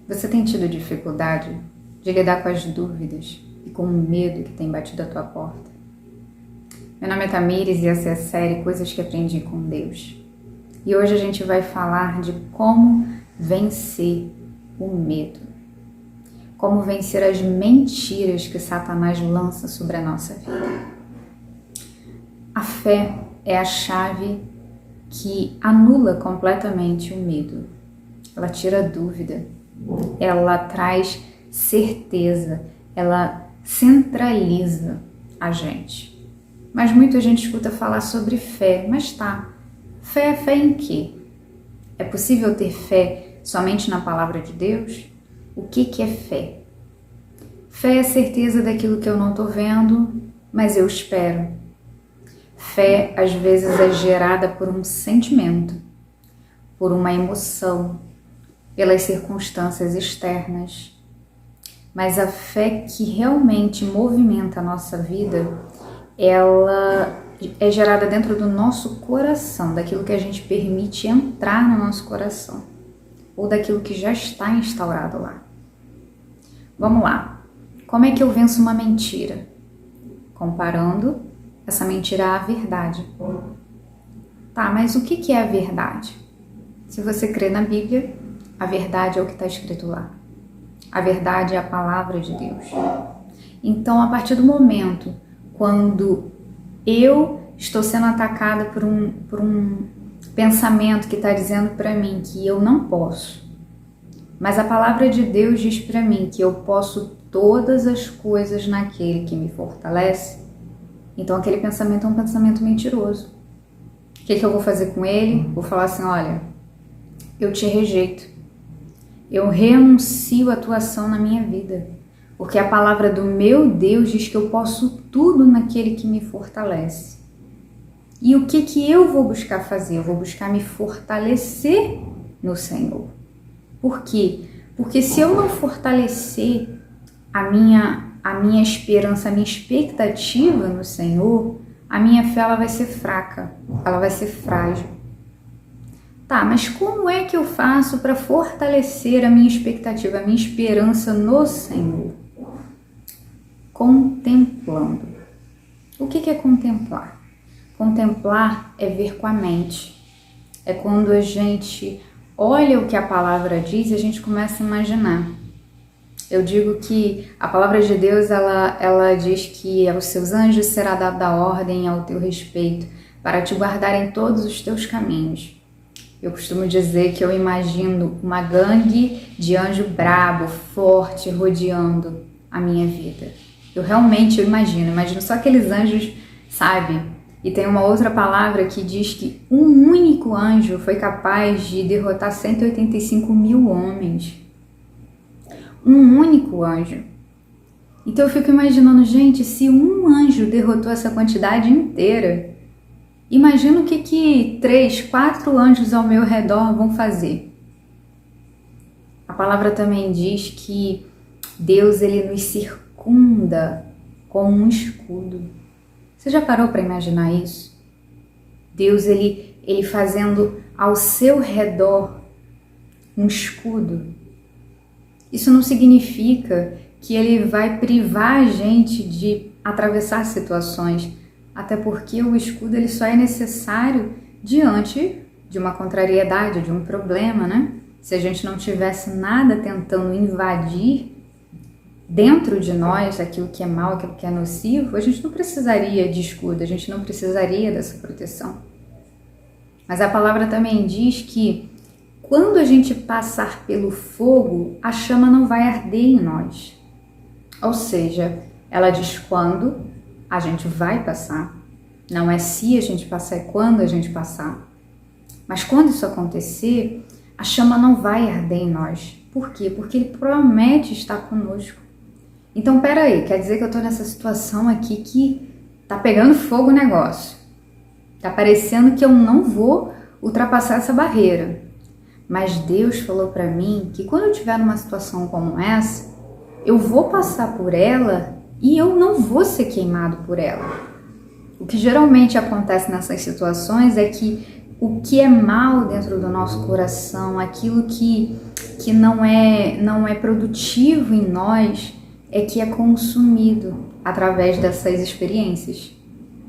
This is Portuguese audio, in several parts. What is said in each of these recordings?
Você tem tido dificuldade de lidar com as dúvidas e com o medo que tem batido à tua porta? Meu nome é Tamires e essa é a série Coisas que Aprendi com Deus. E hoje a gente vai falar de como vencer o medo. Como vencer as mentiras que Satanás lança sobre a nossa vida. A fé é a chave que anula completamente o medo. Ela tira a dúvida, ela traz certeza, ela centraliza a gente. Mas muita gente escuta falar sobre fé, mas fé é fé em quê? É possível ter fé somente na palavra de Deus? O que é fé? Fé é a certeza daquilo que eu não estou vendo, mas eu espero. Fé, às vezes, é gerada por um sentimento, por uma emoção, pelas circunstâncias externas. Mas a fé que realmente movimenta a nossa vida, ela é gerada dentro do nosso coração, daquilo que a gente permite entrar no nosso coração, ou daquilo que já está instaurado lá. Vamos lá. Como é que eu venço uma mentira? Comparando essa mentira à verdade. Tá, mas o que é a verdade? Se você crê na Bíblia, a verdade é o que está escrito lá. A verdade é a palavra de Deus. Então, a partir do momento quando eu estou sendo atacada por um pensamento que está dizendo para mim que eu não posso, mas a palavra de Deus diz para mim que eu posso todas as coisas naquele que me fortalece, então aquele pensamento é um pensamento mentiroso. O que eu vou fazer com ele? Vou falar assim, olha, eu te rejeito. Eu renuncio a tua ação na minha vida, porque a palavra do meu Deus diz que eu posso tudo naquele que me fortalece. E o que eu vou buscar fazer? Eu vou buscar me fortalecer no Senhor. Por quê? Porque se eu não fortalecer a minha esperança, a minha expectativa no Senhor, a minha fé ela vai ser fraca, ela vai ser frágil. Tá, mas como é que eu faço para fortalecer a minha expectativa, a minha esperança no Senhor? Contemplando. O que é contemplar? Contemplar é ver com a mente. É quando a gente olha o que a palavra diz e a gente começa a imaginar. Eu digo que a palavra de Deus, ela diz que aos seus anjos será dada ordem ao teu respeito, para te guardar em todos os teus caminhos. Eu costumo dizer que eu imagino uma gangue de anjo brabo, forte, rodeando a minha vida. Eu realmente imagino só aqueles anjos, sabe? E tem uma outra palavra que diz que um único anjo foi capaz de derrotar 185 mil homens. Um único anjo. Então eu fico imaginando, gente, se um anjo derrotou essa quantidade inteira, imagina o que 3, 4 anjos ao meu redor vão fazer. A palavra também diz que Deus ele nos circunda com um escudo. Você já parou para imaginar isso? Deus ele fazendo ao seu redor um escudo. Isso não significa que ele vai privar a gente de atravessar situações, até porque o escudo ele só é necessário diante de uma contrariedade, de um problema, né? Se a gente não tivesse nada tentando invadir dentro de nós aquilo que é mal, aquilo que é nocivo, a gente não precisaria de escudo, a gente não precisaria dessa proteção. Mas a palavra também diz que quando a gente passar pelo fogo, a chama não vai arder em nós. Ou seja, ela diz quando a gente vai passar. Não é se a gente passar, é quando a gente passar. Mas quando isso acontecer, a chama não vai arder em nós. Por quê? Porque ele promete estar conosco. Então, peraí, quer dizer que eu tô nessa situação aqui que tá pegando fogo o negócio. Tá parecendo que eu não vou ultrapassar essa barreira. Mas Deus falou para mim que quando eu estiver numa situação como essa, eu vou passar por ela e eu não vou ser queimado por ela. O que geralmente acontece nessas situações é que o que é mal dentro do nosso coração, aquilo que que não é produtivo em nós é que é consumido através dessas experiências.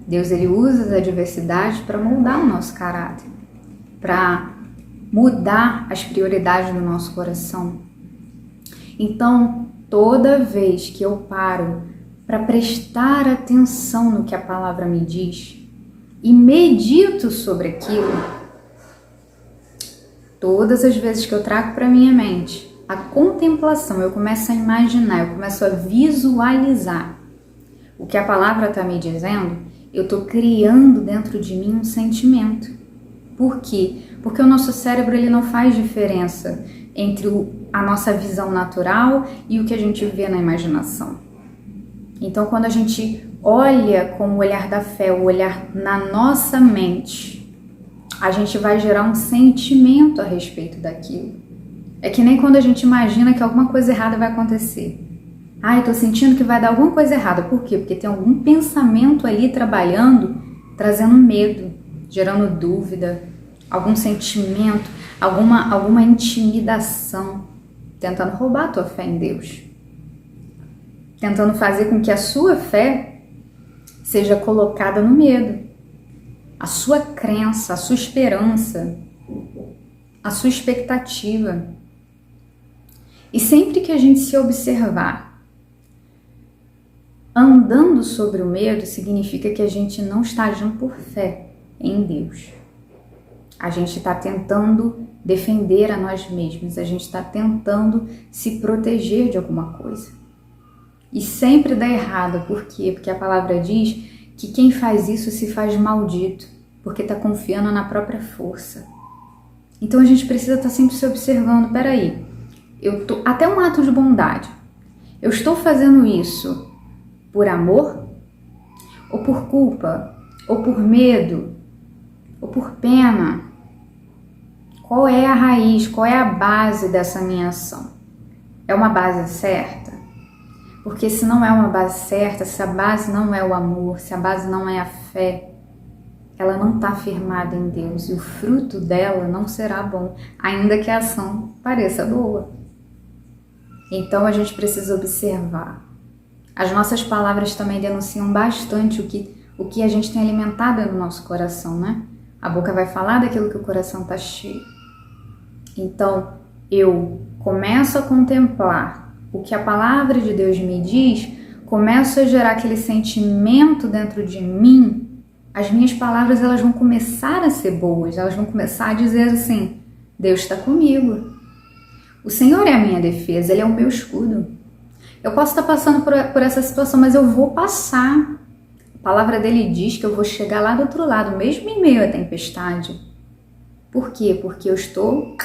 Deus, ele usa as adversidades para moldar o nosso caráter, para mudar as prioridades do nosso coração. Então, toda vez que eu paro para prestar atenção no que a palavra me diz e medito sobre aquilo, todas as vezes que eu trago para minha mente a contemplação, eu começo a imaginar, eu começo a visualizar o que a palavra está me dizendo, eu estou criando dentro de mim um sentimento. Por quê? Porque o nosso cérebro, ele não faz diferença entre a nossa visão natural e o que a gente vê na imaginação. Então, quando a gente olha com o olhar da fé, o olhar na nossa mente, a gente vai gerar um sentimento a respeito daquilo. É que nem quando a gente imagina que alguma coisa errada vai acontecer. Eu tô sentindo que vai dar alguma coisa errada. Por quê? Porque tem algum pensamento ali trabalhando, trazendo medo, gerando dúvida, algum sentimento, alguma intimidação, tentando roubar a tua fé em Deus. Tentando fazer com que a sua fé seja colocada no medo. A sua crença, a sua esperança, a sua expectativa. E sempre que a gente se observar andando sobre o medo, significa que a gente não está agindo por fé em Deus. A gente está tentando defender a nós mesmos, a gente está tentando se proteger de alguma coisa. E sempre dá errado, por quê? Porque a palavra diz que quem faz isso se faz maldito, porque está confiando na própria força. Então a gente precisa estar sempre se observando, peraí, até um ato de bondade, eu estou fazendo isso por amor? Ou por culpa? Ou por medo? Ou por pena? Qual é a raiz? Qual é a base dessa minha ação? É uma base certa? Porque se não é uma base certa, se a base não é o amor, se a base não é a fé, ela não está firmada em Deus e o fruto dela não será bom, ainda que a ação pareça boa. Então a gente precisa observar. As nossas palavras também denunciam bastante o que a gente tem alimentado no nosso coração, né? A boca vai falar daquilo que o coração está cheio. Então, eu começo a contemplar o que a palavra de Deus me diz, começo a gerar aquele sentimento dentro de mim, as minhas palavras elas vão começar a ser boas, elas vão começar a dizer assim, Deus está comigo. O Senhor é a minha defesa, Ele é o meu escudo. Eu posso estar passando por essa situação, mas eu vou passar. A palavra dele diz que eu vou chegar lá do outro lado, mesmo em meio à tempestade. Por quê? Porque eu estou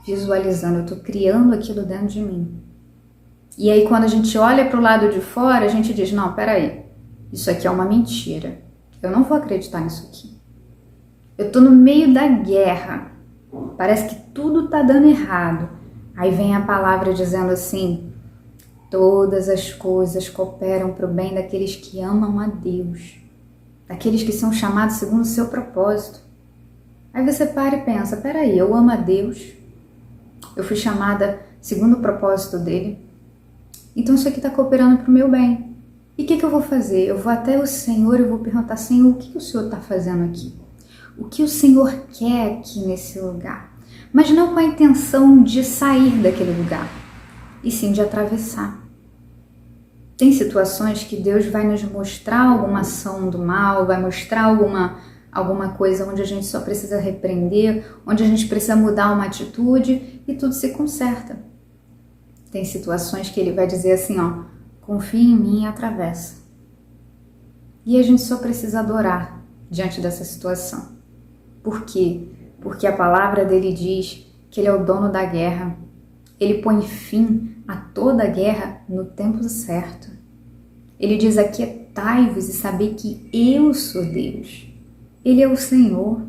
visualizando, eu estou criando aquilo dentro de mim. E aí quando a gente olha para o lado de fora, a gente diz, não, peraí, isso aqui é uma mentira. Eu não vou acreditar nisso aqui. Eu estou no meio da guerra. Parece que tudo está dando errado. Aí vem a palavra dizendo assim, todas as coisas cooperam para o bem daqueles que amam a Deus, daqueles que são chamados segundo o seu propósito. Aí você para e pensa, peraí, eu amo a Deus, eu fui chamada segundo o propósito dele, então isso aqui está cooperando para o meu bem. E o que eu vou fazer? Eu vou até o Senhor e vou perguntar, Senhor, o que o Senhor está fazendo aqui? O que o Senhor quer aqui nesse lugar? Mas não com a intenção de sair daquele lugar, e sim de atravessar. Tem situações que Deus vai nos mostrar alguma ação do mal, vai mostrar alguma coisa onde a gente só precisa repreender, onde a gente precisa mudar uma atitude e tudo se conserta. Tem situações que Ele vai dizer assim, confia em mim e atravessa. E a gente só precisa adorar diante dessa situação. Por quê? Porque a palavra dele diz que Ele é o dono da guerra. Ele põe fim a toda a guerra no tempo certo. Ele diz, aquietai-vos e saber que eu sou Deus. Ele é o Senhor.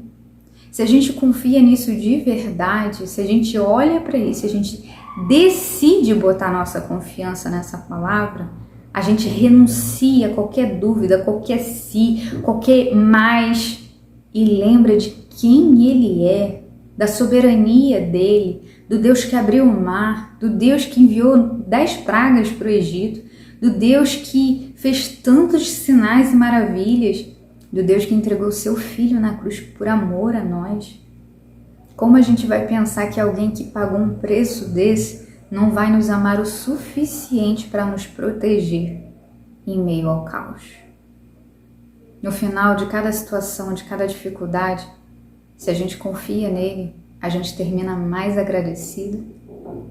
Se a gente confia nisso de verdade, se a gente olha para isso, se a gente decide botar nossa confiança nessa palavra, a gente renuncia a qualquer dúvida, qualquer si, qualquer mais, e lembra de quem Ele é, da soberania dele, do Deus que abriu o mar, do Deus que enviou 10 pragas para o Egito, do Deus que fez tantos sinais e maravilhas, do Deus que entregou seu filho na cruz por amor a nós. Como a gente vai pensar que alguém que pagou um preço desse não vai nos amar o suficiente para nos proteger em meio ao caos? No final de cada situação, de cada dificuldade, se a gente confia nele, a gente termina mais agradecido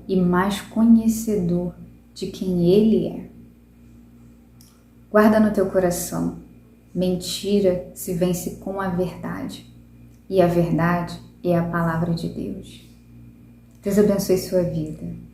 e mais conhecedor de quem ele é. Guarda no teu coração, mentira se vence com a verdade, e a verdade é a palavra de Deus. Deus abençoe sua vida.